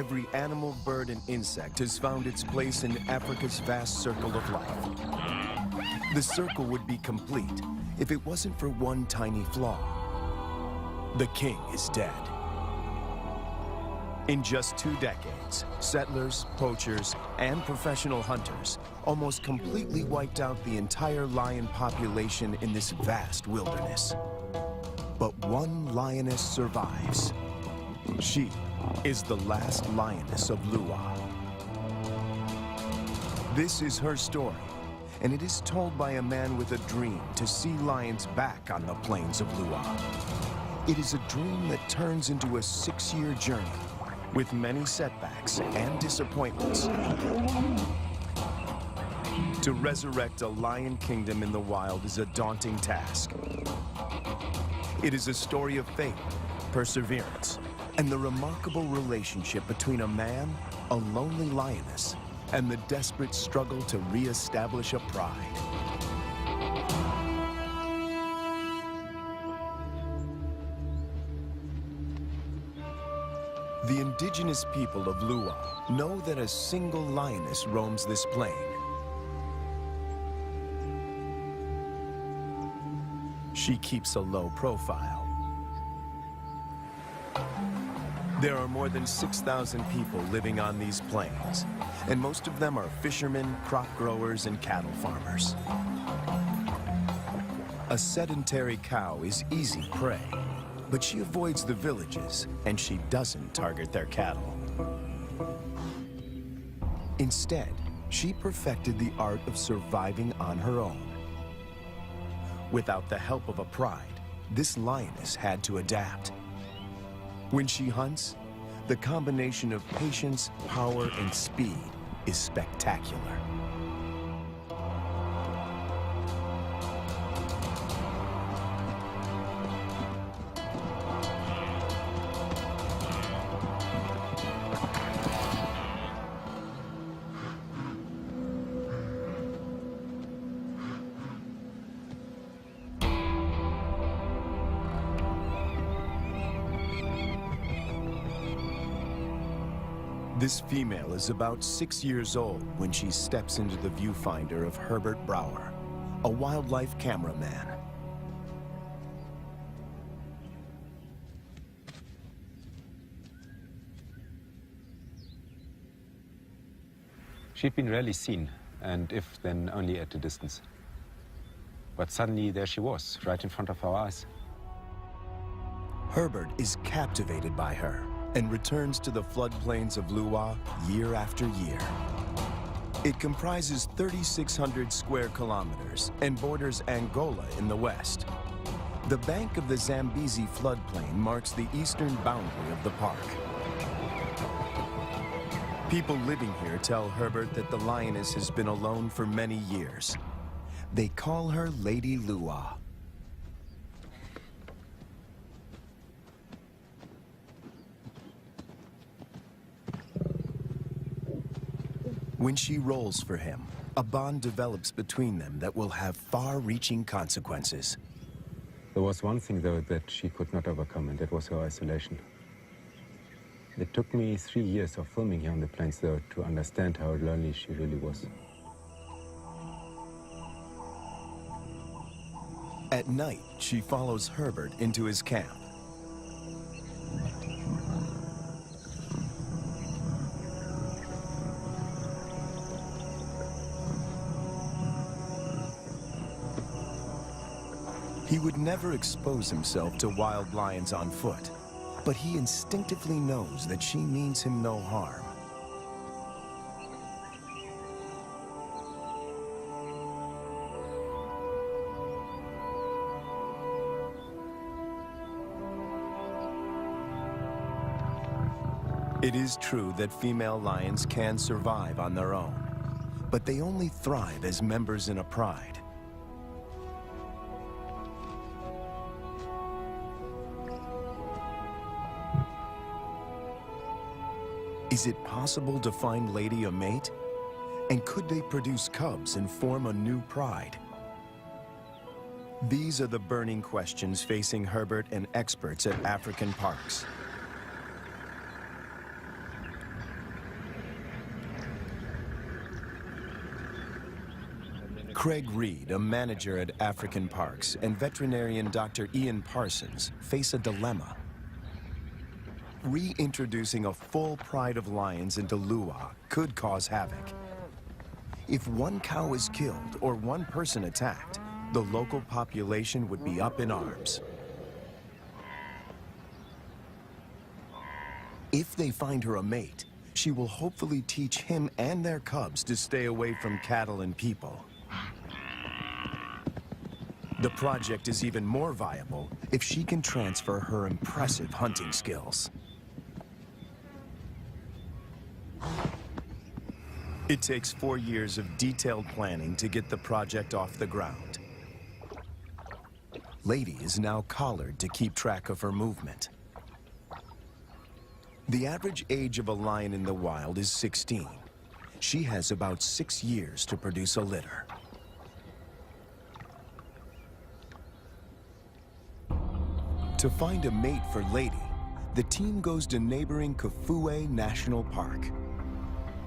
Every animal, bird, and insect has found its place in Africa's vast circle of life. The circle would be complete if it wasn't for one tiny flaw. The king is dead. In just 2 decades, settlers, poachers, and professional hunters almost completely wiped out the entire lion population in this vast wilderness. But one lioness survives. She is the last lioness of Lua. This is her story, and it is told by a man with a dream to see lions back on the plains of Lua. It is a dream that turns into a 6-year journey with many setbacks and disappointments to resurrect a lion kingdom in the wild is a daunting task. It is a story of faith, perseverance, and the remarkable relationship between a man, a lonely lioness, and the desperate struggle to re-establish a pride. The indigenous people of Lua know that a single lioness roams this plain. She keeps a low profile. There are more than 6,000 people living on these plains, and most of them are fishermen, crop growers, and cattle farmers. A sedentary cow is easy prey, but she avoids the villages, and she doesn't target their cattle. Instead, she perfected the art of surviving on her own. Without the help of a pride, this lioness had to adapt. When she hunts, the combination of patience, power, and speed is spectacular. This female is about 6 years old when she steps into the viewfinder of Herbert Brouwer, a wildlife cameraman. She'd been rarely seen, and if then only at a distance. But suddenly there she was, right in front of our eyes. Herbert is captivated by her and returns to the floodplains of Lua year after year. It comprises 3,600 square kilometers and borders Angola in the west. The bank of the Zambezi floodplain marks the eastern boundary of the park. People living here tell Herbert that the lioness has been alone for many years. They call her Lady Lua. When she rolls for him, a bond develops between them that will have far-reaching consequences. There was one thing, though, that she could not overcome, and that was her isolation. It took me 3 years of filming here on the plains, though, to understand how lonely she really was. At night, she follows Herbert into his camp. He would never expose himself to wild lions on foot, but he instinctively knows that she means him no harm. It is true that female lions can survive on their own, but they only thrive as members in a pride. Is it possible to find Lady a mate? And could they produce cubs and form a new pride? These are the burning questions facing Herbert and experts at African parks. Craig Reed, a manager at African Parks, and veterinarian Dr. Ian Parsons face a dilemma. Reintroducing a full pride of lions into Lua could cause havoc. If one cow is killed or one person attacked, the local population would be up in arms. If they find her a mate, she will hopefully teach him and their cubs to stay away from cattle and people. The project is even more viable if she can transfer her impressive hunting skills. It takes 4 years of detailed planning to get the project off the ground. Lady is now collared to keep track of her movement. The average age of a lion in the wild is 16. She has about 6 years to produce a litter. To find a mate for Lady, the team goes to neighboring Kafue National Park.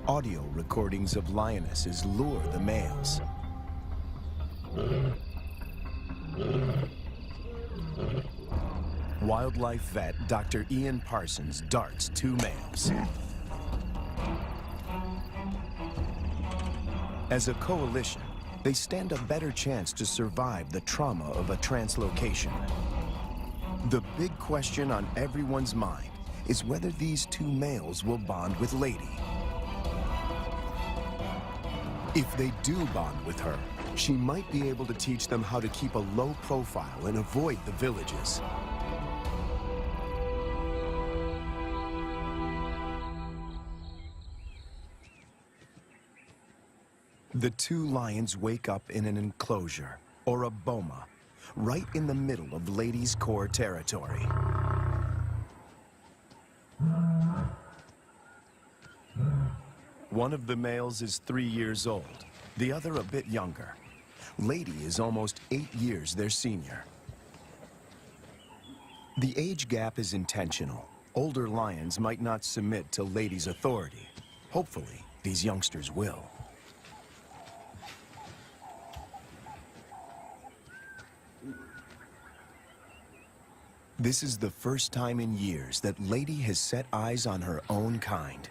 Audio recordings of lionesses lure the males. Wildlife vet Dr. Ian Parsons darts 2 males. As a coalition, they stand a better chance to survive the trauma of a translocation. The big question on everyone's mind is whether these 2 males will bond with Lady. If they do bond with her, she might be able to teach them how to keep a low profile and avoid the villages. The 2 lions wake up in an enclosure, or a boma, right in the middle of Lady's core territory. One of the males is 3 years old, the other a bit younger. Lady is almost 8 years their senior. The age gap is intentional. Older lions might not submit to Lady's authority. Hopefully, these youngsters will. This is the first time in years that Lady has set eyes on her own kind.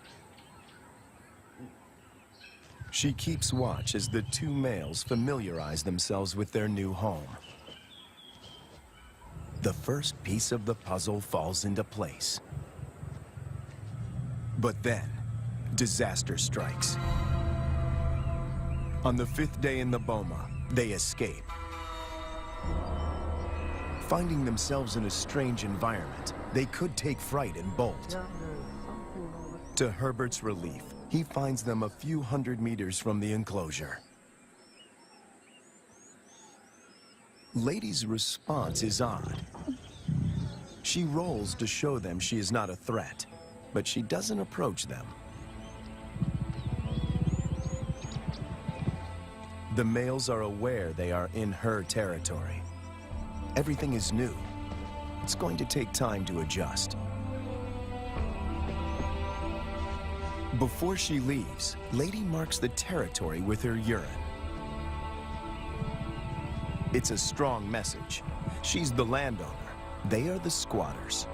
She keeps watch as the 2 males familiarize themselves with their new home. The first piece of the puzzle falls into place. But then, disaster strikes. On the 5th day in the boma, they escape. Finding themselves in a strange environment, they could take fright and bolt. To Herbert's relief, he finds them a few hundred meters from the enclosure. Lady's response is odd. She rolls to show them she is not a threat, but she doesn't approach them. The males are aware they are in her territory. Everything is new. It's going to take time to adjust. Before she leaves, Lady marks the territory with her urine. It's a strong message. She's the landowner. They are the squatters.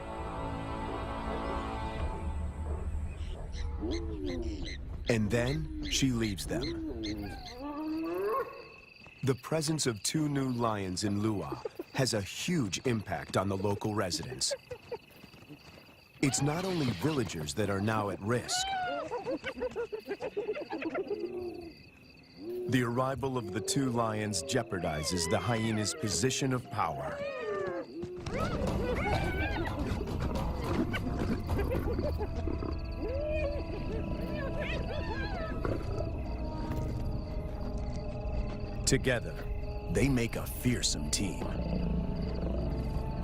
And then she leaves them. The presence of 2 new lions in Lua has a huge impact on the local residents. It's not only villagers that are now at risk. The arrival of the 2 lions jeopardizes the hyena's position of power. Together, they make a fearsome team.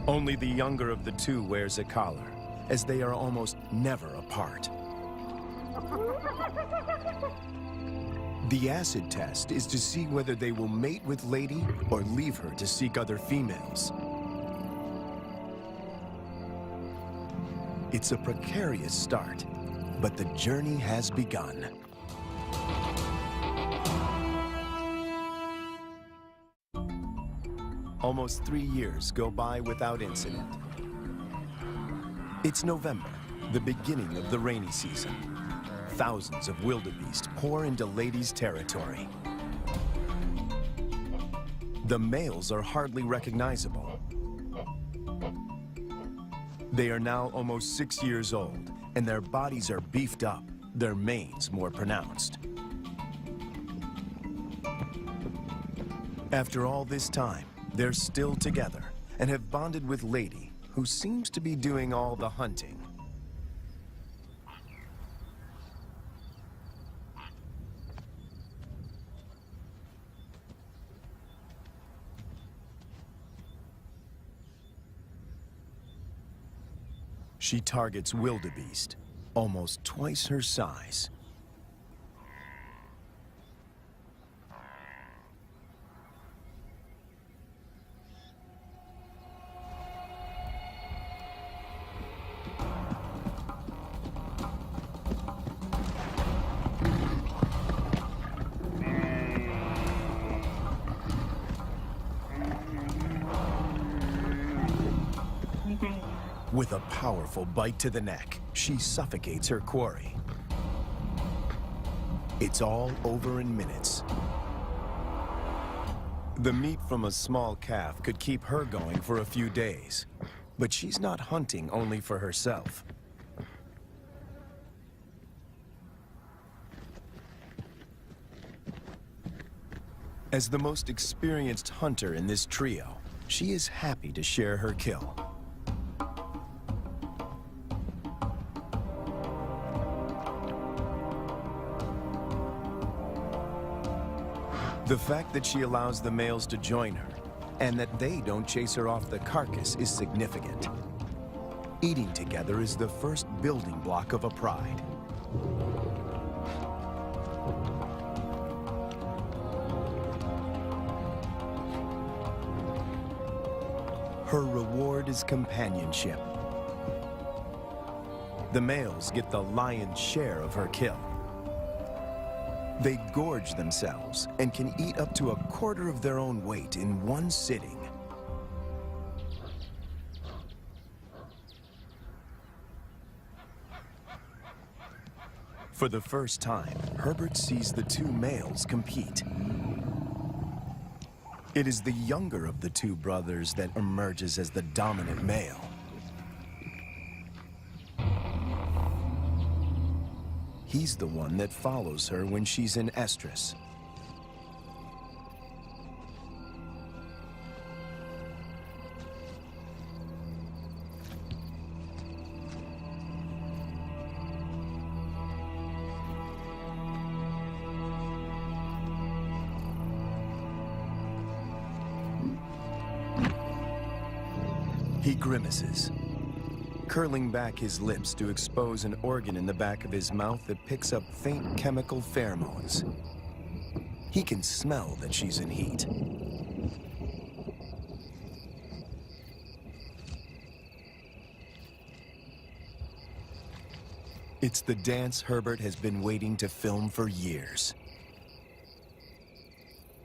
Only the younger of the 2 wears a collar, as they are almost never apart. The acid test is to see whether they will mate with Lady or leave her to seek other females. It's a precarious start, but the journey has begun. almost 3 years go by without incident. It's November, the beginning of the rainy season. Thousands of wildebeest pour into Lady's territory. The males are hardly recognizable. They are now almost 6 years old, and their bodies are beefed up, their manes more pronounced. After all this time, they're still together and have bonded with Lady, who seems to be doing all the hunting. She targets wildebeest, almost twice her size. With a powerful bite to the neck, she suffocates her quarry. It's all over in minutes. The meat from a small calf could keep her going for a few days, but she's not hunting only for herself. As the most experienced hunter in this trio, she is happy to share her kill. The fact that she allows the males to join her, and that they don't chase her off the carcass, is significant. Eating together is the first building block of a pride. Her reward is companionship. The males get the lion's share of her kill. They gorge themselves and can eat up to 1/4 of their own weight in one sitting. For the first time, Herbert sees the two males compete. It is the younger of the two brothers that emerges as the dominant male. He's the one that follows her when she's in estrus. He grimaces, curling back his lips to expose an organ in the back of his mouth that picks up faint chemical pheromones. He can smell that she's in heat. It's the dance Herbert has been waiting to film for years.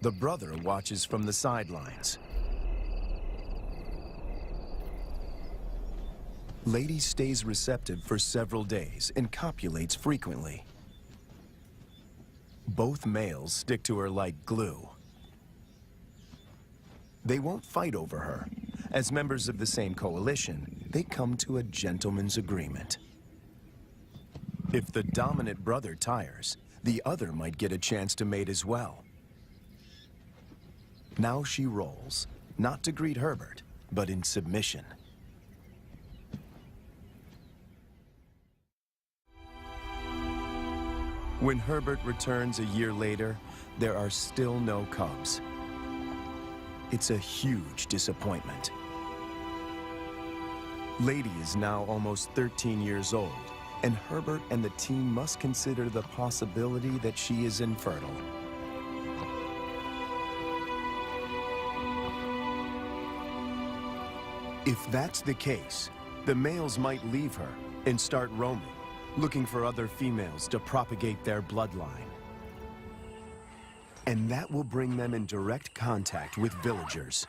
The brother watches from the sidelines. Lady stays receptive for several days and copulates frequently. Both males stick to her like glue. They won't fight over her. As members of the same coalition, they come to a gentleman's agreement. If the dominant brother tires, the other might get a chance to mate as well. Now she rolls, not to greet Herbert, but in submission. When Herbert returns a year later, there are still no cubs. It's a huge disappointment. Lady is now almost 13 years old, and Herbert and the team must consider the possibility that she is infertile. If that's the case, the males might leave her and start roaming, looking for other females to propagate their bloodline. And that will bring them in direct contact with villagers.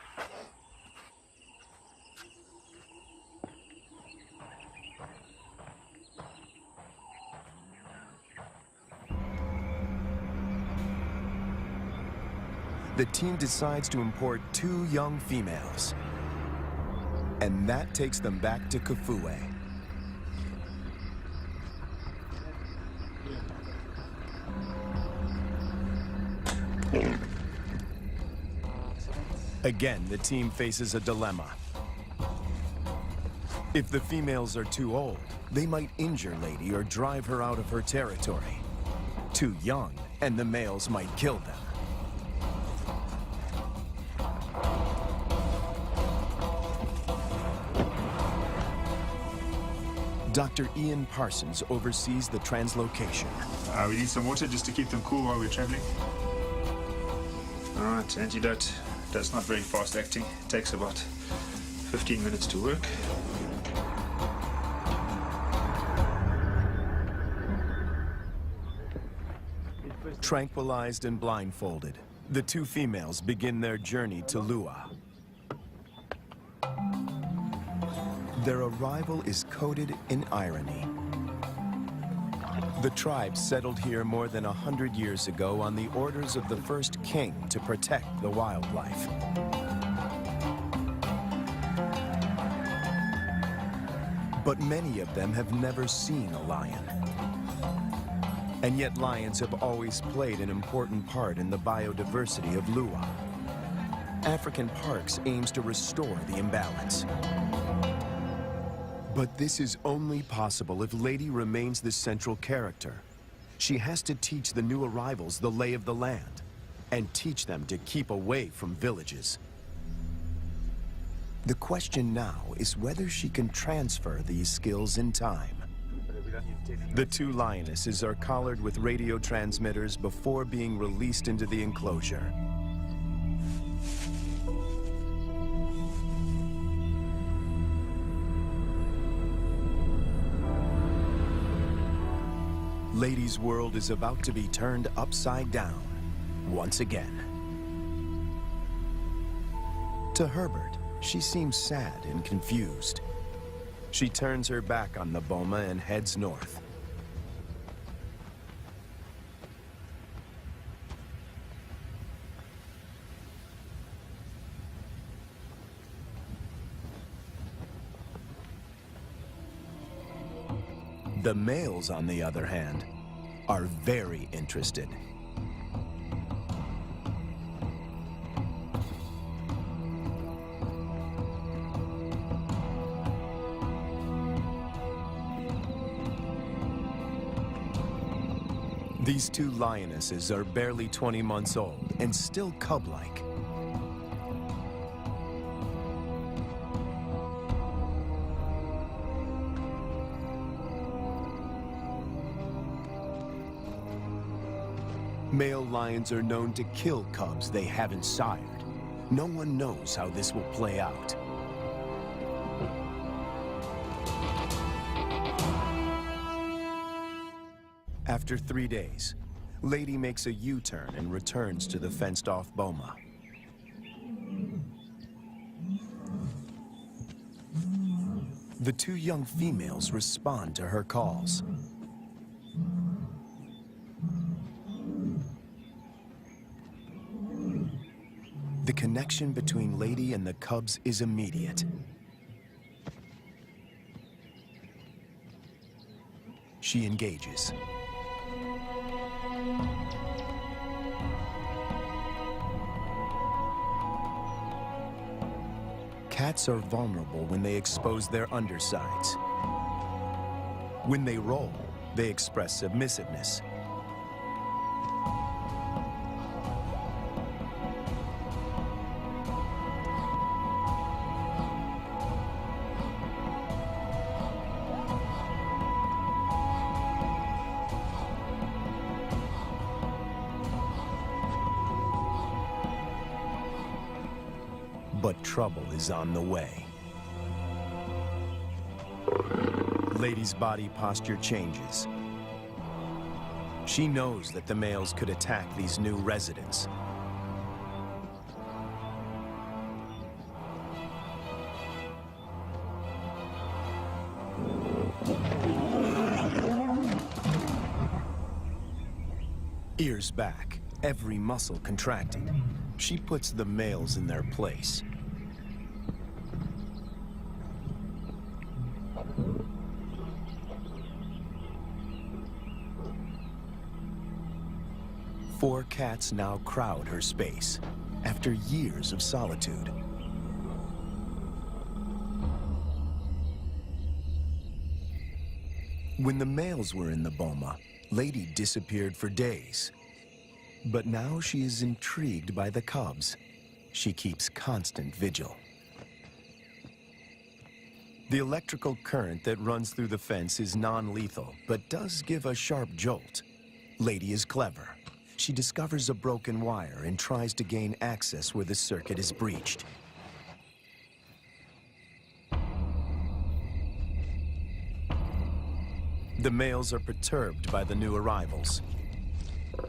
the team decides to import 2 young females. And that takes them back to Kafue. Again, the team faces a dilemma. If the females are too old, they might injure Lady or drive her out of her territory. Too young, and the males might kill them. Dr. Ian Parsons oversees the translocation. We need some water just to keep them cool while we're traveling. All right, antidote. That's not very fast acting. It takes about 15 minutes to work. Tranquilized and blindfolded, the 2 females begin their journey to Lua. Their arrival is coated in irony. The tribe settled here more than 100 years ago on the orders of the first king to protect the wildlife. But many of them have never seen a lion. And yet lions have always played an important part in the biodiversity of Lua. African Parks aims to restore the imbalance. But this is only possible if Lady remains the central character. She has to teach the new arrivals the lay of the land and teach them to keep away from villages. The question now is whether she can transfer these skills in time. The 2 lionesses are collared with radio transmitters before being released into the enclosure. Lady's world is about to be turned upside down, once again. To Herbert, she seems sad and confused. She turns her back on the boma and heads north. The males, on the other hand, are very interested. These 2 lionesses are barely 20 months old and still cub-like. Male lions are known to kill cubs they haven't sired. No one knows how this will play out. After 3 days, Lady makes a U-turn and returns to the fenced-off boma. The 2 young females respond to her calls. The connection between Lady and the cubs is immediate. She engages. Cats are vulnerable when they expose their undersides. When they roll, they express submissiveness. But trouble is on the way. Lady's body posture changes. She knows that the males could attack these new residents. Ears back, every muscle contracting. she puts the males in their place. Four cats now crowd her space, after years of solitude. When the males were in the boma, Lady disappeared for days. But now she is intrigued by the cubs. She keeps constant vigil. The electrical current that runs through the fence is non-lethal, but does give a sharp jolt. Lady is clever. She discovers a broken wire and tries to gain access where the circuit is breached. The males are perturbed by the new arrivals.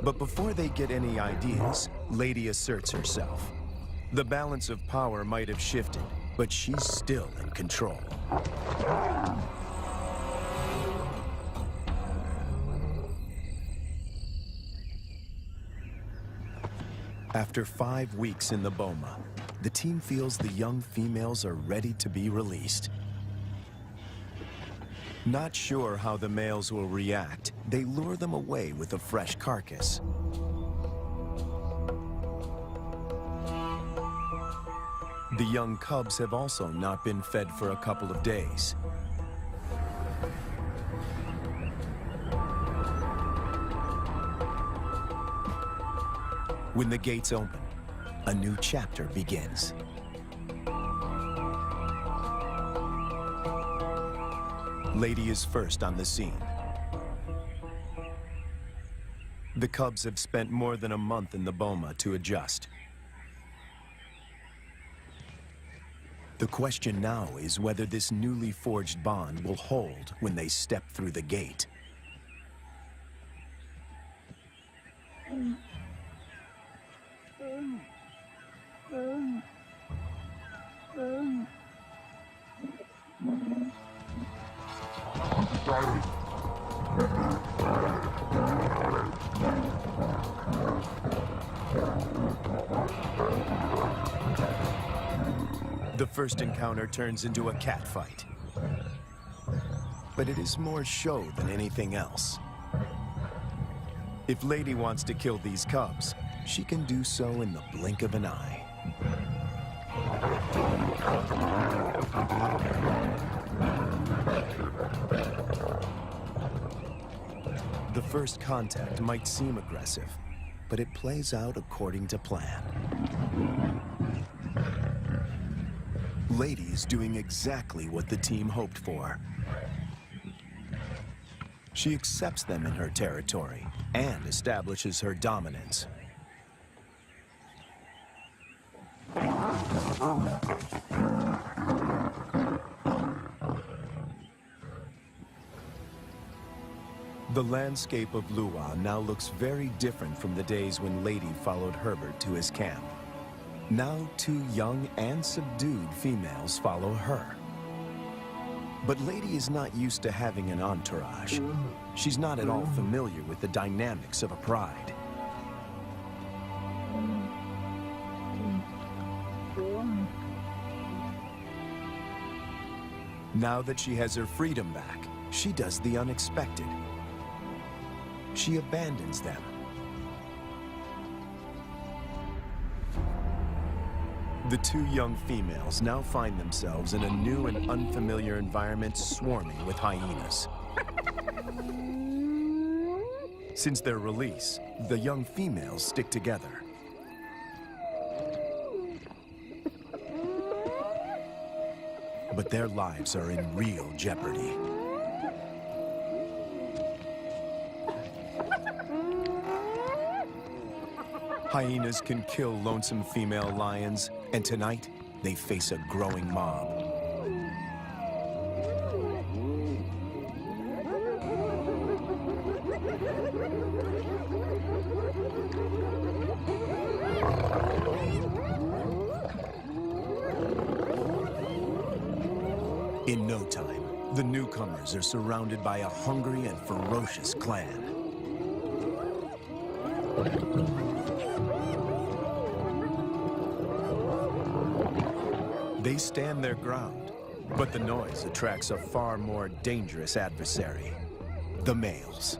But before they get any ideas, Lady asserts herself. The balance of power might have shifted, but she's still in control. After 5 weeks in the boma, the team feels the young females are ready to be released. Not sure how the males will react, they lure them away with a fresh carcass. The young cubs have also not been fed for a couple of days. When the gates open, a new chapter begins. Lady is first on the scene. The cubs have spent more than a month in the boma to adjust. The question now is whether this newly forged bond will hold when they step through the gate. The first encounter turns into a cat fight. But it is more show than anything else. If Lady wants to kill these cubs, she can do so in the blink of an eye. The first contact might seem aggressive, but it plays out according to plan. Lady is doing exactly what the team hoped for. She accepts them in her territory and establishes her dominance. The landscape of Luwa now looks very different from the days when Lady followed Herbert to his camp. Now 2 young and subdued females follow her. But Lady is not used to having an entourage. She's not at all familiar with the dynamics of a pride. Now that she has her freedom back, she does the unexpected. She abandons them. The 2 young females now find themselves in a new and unfamiliar environment swarming with hyenas. Since their release, the young females stick together. But their lives are in real jeopardy. Hyenas can kill lonesome female lions, and tonight, they face a growing mob. In no time, the newcomers are surrounded by a hungry and ferocious clan. They stand their ground, but the noise attracts a far more dangerous adversary, the males.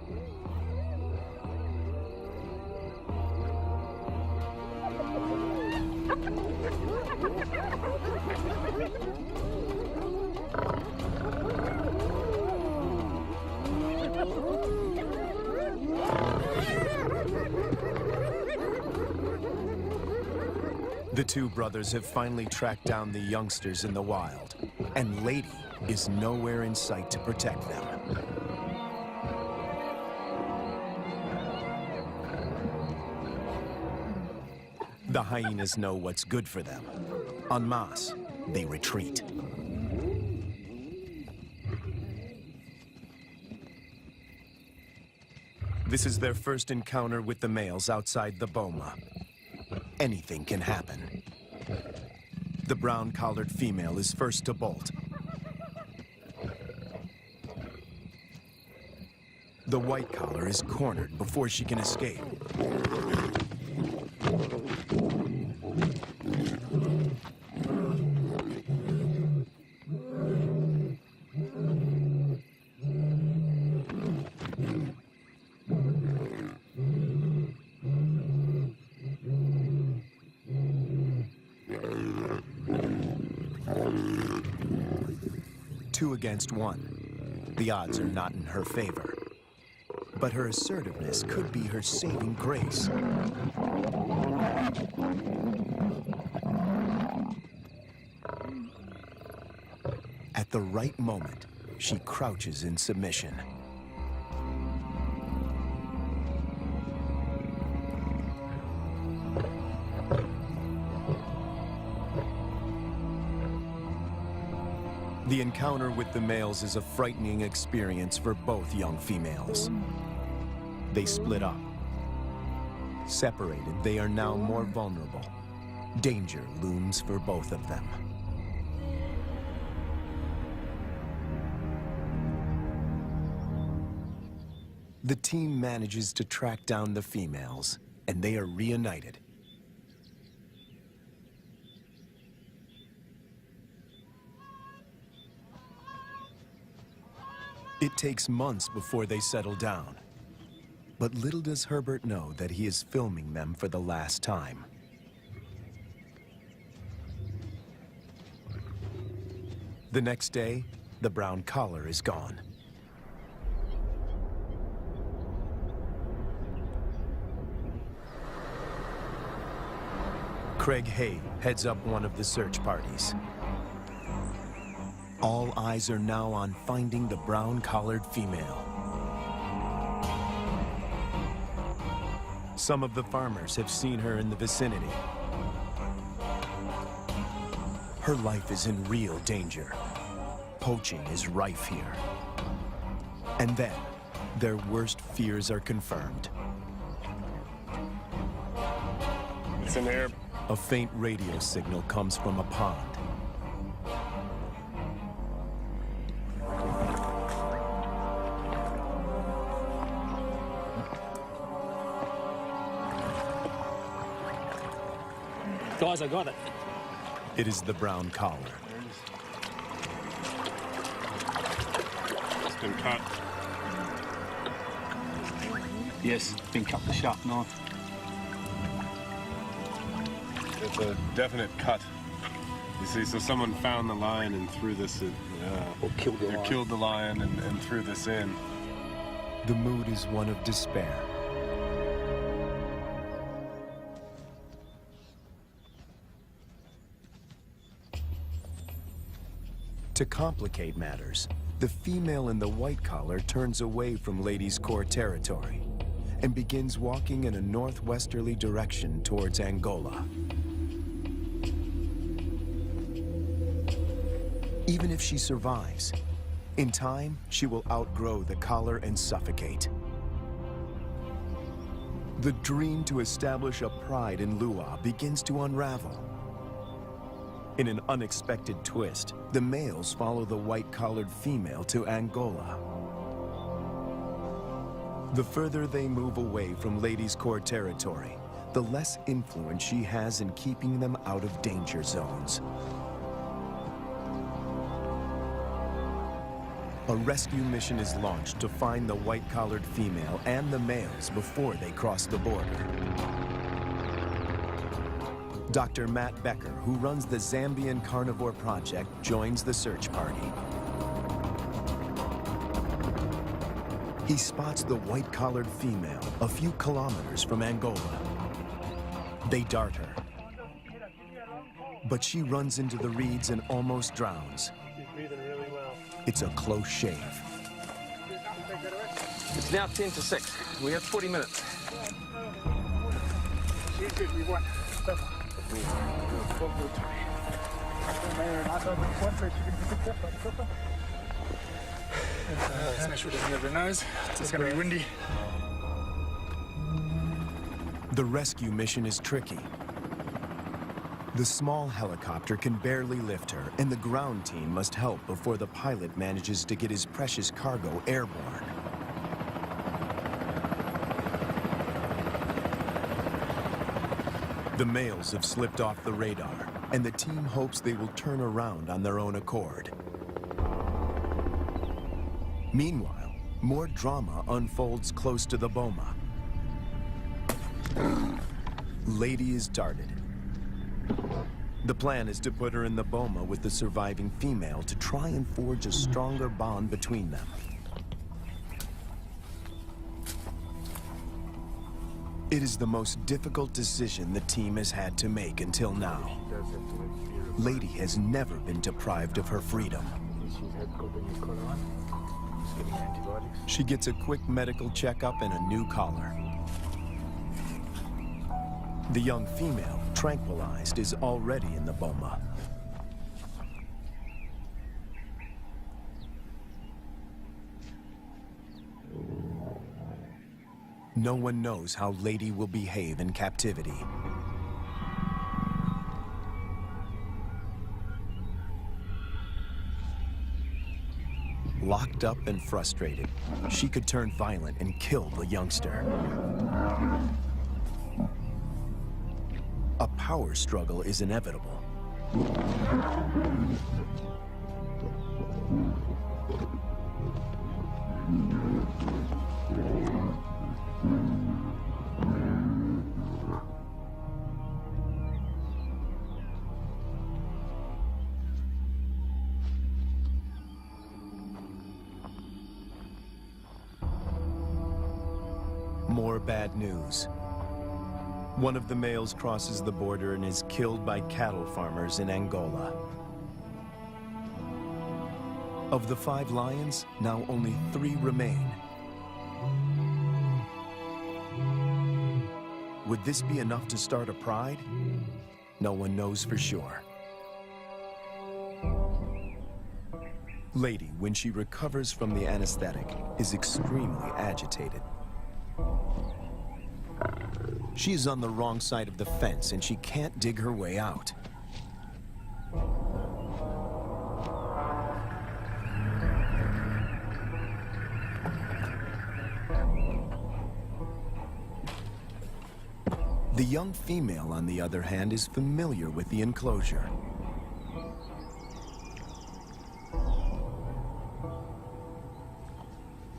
The two brothers have finally tracked down the youngsters in the wild, and Lady is nowhere in sight to protect them. The hyenas know what's good for them. En masse, they retreat. This is their first encounter with the males outside the boma. Anything can happen. The brown-collared female is first to bolt. The white collar is cornered before she can escape. Two against one. The odds are not in her favor. But her assertiveness could be her saving grace. At the right moment, she crouches in submission. The encounter with the males is a frightening experience for both young females. They split up. Separated, they are now more vulnerable. Danger looms for both of them. The team manages to track down the females, and they are reunited. It takes months before they settle down. But little does Herbert know that he is filming them for the last time. The next day, the brown collar is gone. Craig Hay heads up one of the search parties. All eyes are now on finding the brown-collared female. Some of the farmers have seen her in the vicinity. Her life is in real danger. Poaching is rife here. And then, their worst fears are confirmed. It's in there. A faint radio signal comes from a pond. Guys, I got it. It is the brown collar. It's been cut. Yes, it's been cut with a sharp knife. It's a definite cut. You see, so someone found the lion and threw this in. Or killed the lion. Killed the lion and threw this in. The mood is one of despair. To complicate matters, the female in the white collar turns away from Lady's Core territory and begins walking in a northwesterly direction towards Angola. Even if she survives, in time, she will outgrow the collar and suffocate. The dream to establish a pride in Lua begins to unravel. In an unexpected twist, the males follow the white-collared female to Angola. The further they move away from Lady's Core territory, the less influence she has in keeping them out of danger zones. A rescue mission is launched to find the white-collared female and the males before they cross the border. Dr. Matt Becker, who runs the Zambian Carnivore Project, joins the search party. He spots the white-collared female a few kilometers from Angola. They dart her, but she runs into the reeds and almost drowns. She's breathing really well. It's a close shave. It's now 10 to 6. We have 40 minutes. She's good. We won. Let's make sure it doesn't get her nose. It's going to be windy. The rescue mission is tricky. The small helicopter can barely lift her, and the ground team must help before the pilot manages to get his precious cargo airborne. The males have slipped off the radar, and the team hopes they will turn around on their own accord. Meanwhile, more drama unfolds close to the boma. Lady is darted. The plan is to put her in the boma with the surviving female to try and forge a stronger bond between them. It is the most difficult decision the team has had to make until now. Lady has never been deprived of her freedom. She gets a quick medical checkup and a new collar. The young female, tranquilized, is already in the boma. No one knows how Lady will behave in captivity. Locked up and frustrated, she could turn violent and kill the youngster. A power struggle is inevitable. More bad news. One of the males crosses the border and is killed by cattle farmers in Angola. Of the 5 lions, now only 3 remain. Would this be enough to start a pride? No one knows for sure. Lady, when she recovers from the anesthetic, is extremely agitated. She is on the wrong side of the fence and she can't dig her way out. The young female, on the other hand, is familiar with the enclosure.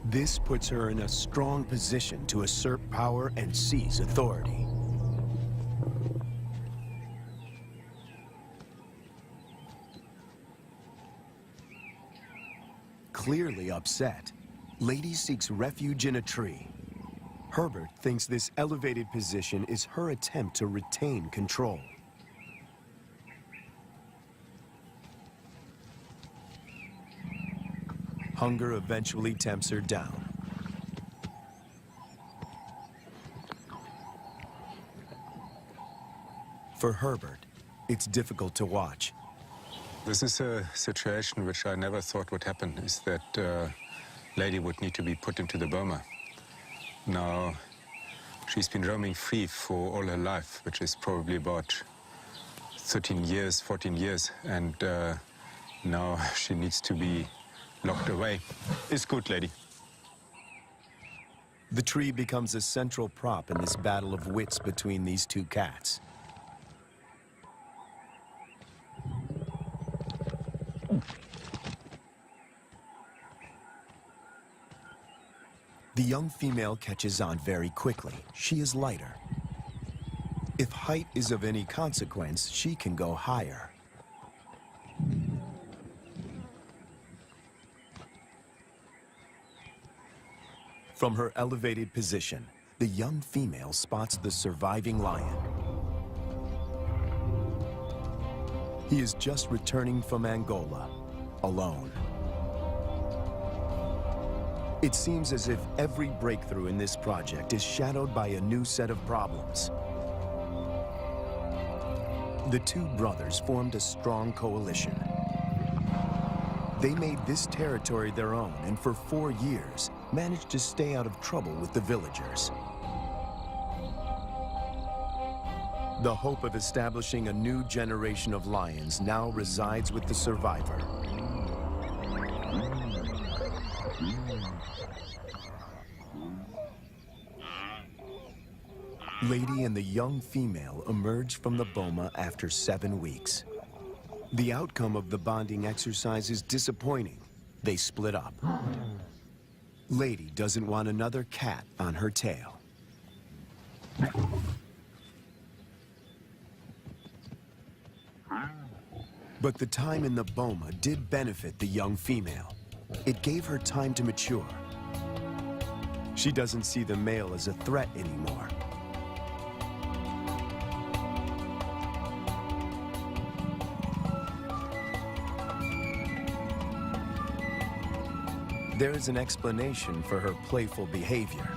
This puts her in a strong position to assert power and seize authority. Clearly upset, Lady seeks refuge in a tree. Herbert thinks this elevated position is her attempt to retain control. Hunger eventually tempts her down. For Herbert, it's difficult to watch. This is a situation which I never thought would happen, is that Lady would need to be put into the boma. Now, she's been roaming free for all her life, which is probably about 13 years, 14 years, and now she needs to be locked away. It's good, Lady. The tree becomes a central prop in this battle of wits between these 2 cats. The young female catches on very quickly. She is lighter. If height is of any consequence, she can go higher. From her elevated position, the young female spots the surviving lion. He is just returning from Angola, alone. It seems as if every breakthrough in this project is shadowed by a new set of problems. The two brothers formed a strong coalition. They made this territory their own and for 4 years managed to stay out of trouble with the villagers. The hope of establishing a new generation of lions now resides with the survivor. Lady and the young female emerge from the boma after 7 weeks. The outcome of the bonding exercise is disappointing. They split up. Lady doesn't want another cat on her tail. But the time in the boma did benefit the young female. It gave her time to mature. She doesn't see the male as a threat anymore. There is an explanation for her playful behavior.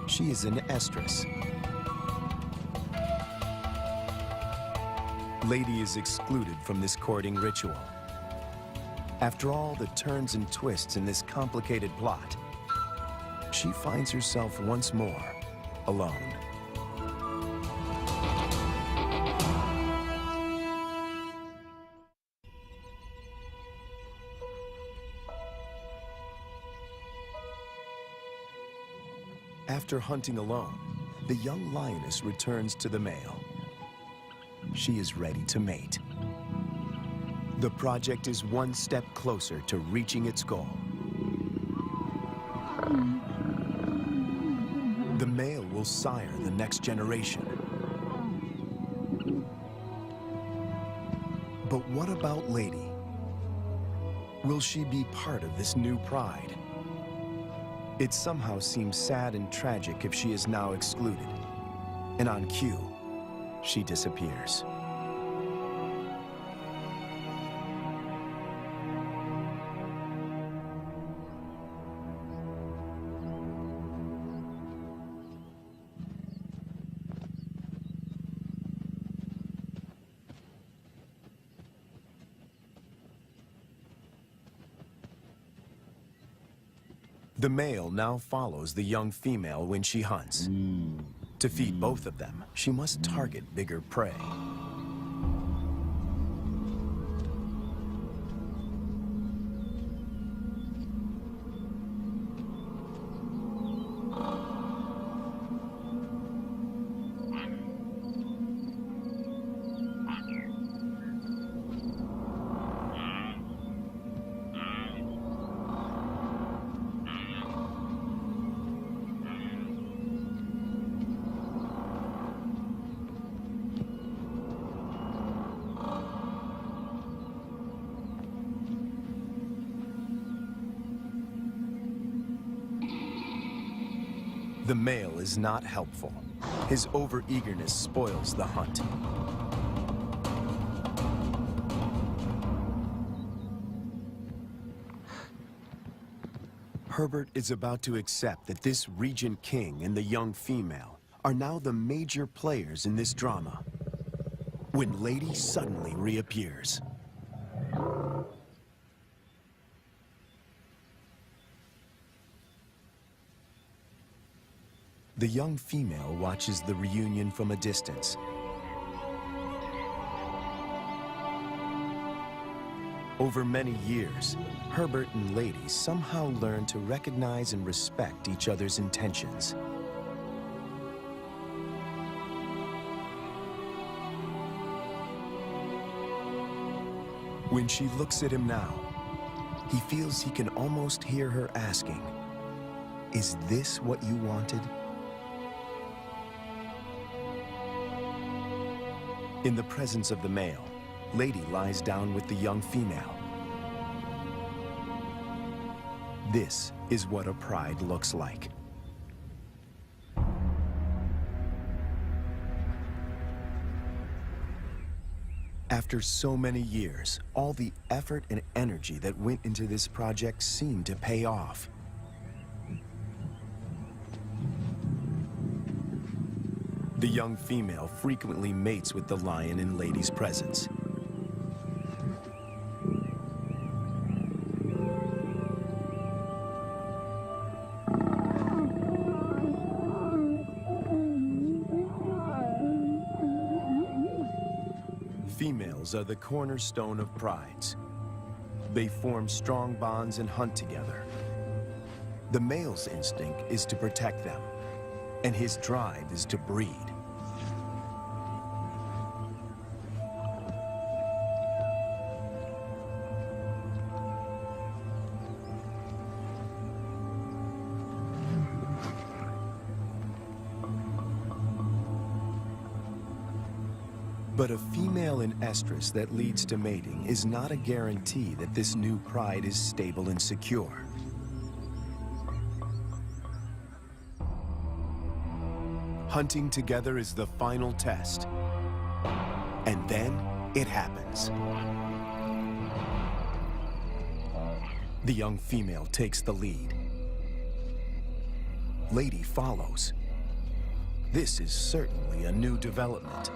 She is an estrus. Lady is excluded from this courting ritual. After all the turns and twists in this complicated plot, she finds herself once more alone. After hunting alone, the young lioness returns to the male. She is ready to mate. The project is one step closer to reaching its goal. The male will sire the next generation. But what about Lady? Will she be part of this new pride? It somehow seems sad and tragic if she is now excluded. And on cue, she disappears. The male now follows the young female when she hunts. To feed both of them, she must target bigger prey. The male is not helpful. His overeagerness spoils the hunt. Herbert is about to accept that this Regent King and the young female are now the major players in this drama, when Lady suddenly reappears. The young female watches the reunion from a distance. Over many years, Herbert and Lady somehow learn to recognize and respect each other's intentions. When she looks at him now, he feels he can almost hear her asking, Is this what you wanted? In the presence of the male, Lady lies down with the young female. This is what a pride looks like. After so many years, all the effort and energy that went into this project seemed to pay off. The young female frequently mates with the lion in Lady's presence. Females are the cornerstone of prides. They form strong bonds and hunt together. The male's instinct is to protect them, and his drive is to breed. But a female in estrus that leads to mating is not a guarantee that this new pride is stable and secure. Hunting together is the final test. And then it happens. The young female takes the lead. Lady follows. This is certainly a new development.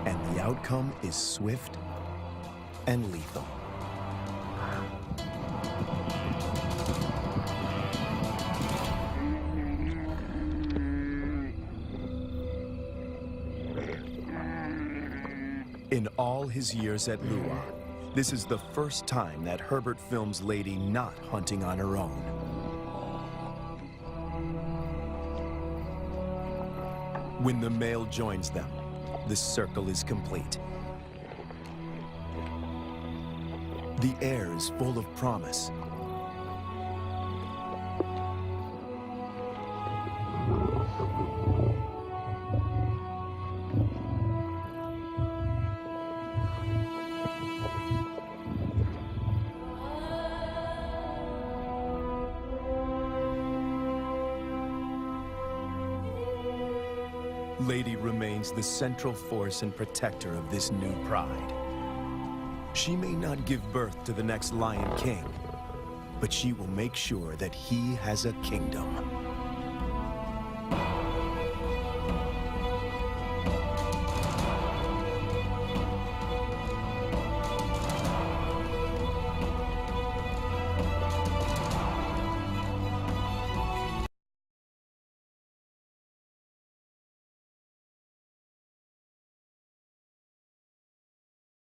And the outcome is swift and lethal. In all his years at Lua, this is the first time that Herbert films Lady not hunting on her own. When the male joins them, the circle is complete. The air is full of promise. Lady remains the central force and protector of this new pride. She may not give birth to the next Lion King, but she will make sure that he has a kingdom.